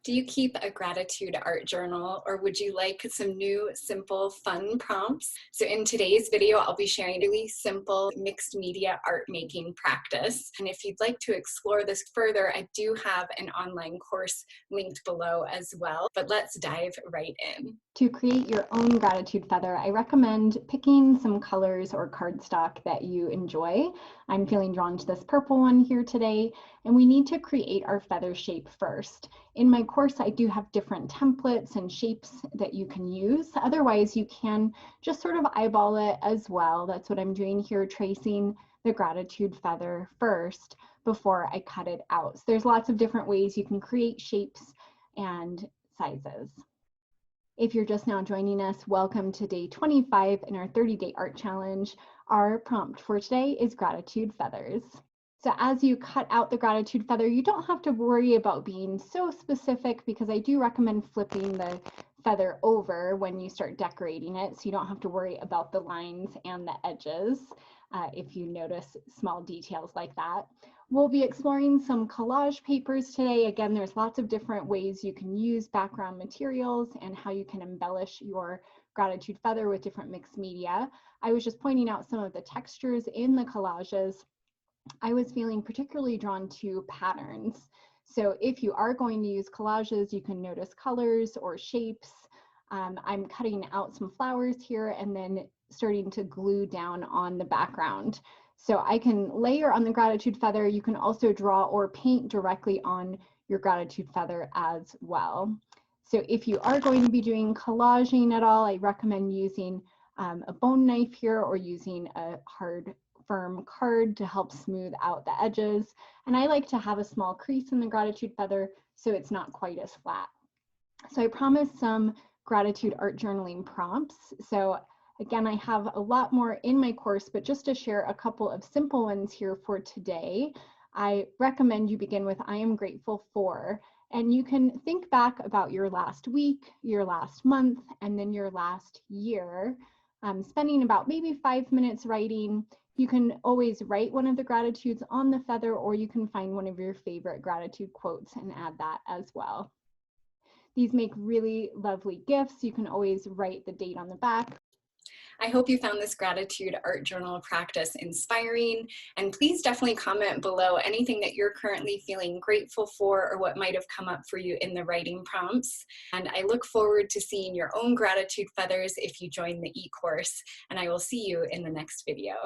Do you keep a gratitude art journal, or would you like some new, simple, fun prompts? So in today's video, I'll be sharing a really simple mixed media art making practice. And if you'd like to explore this further, I do have an online course linked below as well, but let's dive right in. To create your own gratitude feather, I recommend picking some colors or cardstock that you enjoy. I'm feeling drawn to this purple one here today, and we need to create our feather shape first. In my course, I do have different templates and shapes that you can use. Otherwise, you can just sort of eyeball it as well. That's what I'm doing here, tracing the gratitude feather first before I cut it out. So there's lots of different ways you can create shapes and sizes. If you're just now joining us, welcome to day 25 in our 30-day art challenge. Our prompt for today is gratitude feathers. So as you cut out the gratitude feather, you don't have to worry about being so specific, because I do recommend flipping the feather over when you start decorating it, so you don't have to worry about the lines and the edges if you notice small details like that. We'll be exploring some collage papers today. Again, there's lots of different ways you can use background materials and how you can embellish your gratitude feather with different mixed media. I was just pointing out some of the textures in the collages. I was feeling particularly drawn to patterns. So if you are going to use collages, you can notice colors or shapes. I'm cutting out some flowers here and then starting to glue down on the background. So I can layer on the gratitude feather. You can also draw or paint directly on your gratitude feather as well. So if you are going to be doing collaging at all, I recommend using a bone knife here, or using a hard, firm card to help smooth out the edges. And I like to have a small crease in the gratitude feather so it's not quite as flat. So I promised some gratitude art journaling prompts. So again, I have a lot more in my course, but just to share a couple of simple ones here for today, I recommend you begin with I am grateful for, and you can think back about your last week, your last month, and then your last year, spending about maybe 5 minutes writing. You can always write one of the gratitudes on the feather, or you can find one of your favorite gratitude quotes and add that as well. These make really lovely gifts. You can always write the date on the back. I hope you found this gratitude art journal practice inspiring, and please definitely comment below anything that you're currently feeling grateful for, or what might have come up for you in the writing prompts. And I look forward to seeing your own gratitude feathers if you join the e-course, and I will see you in the next video.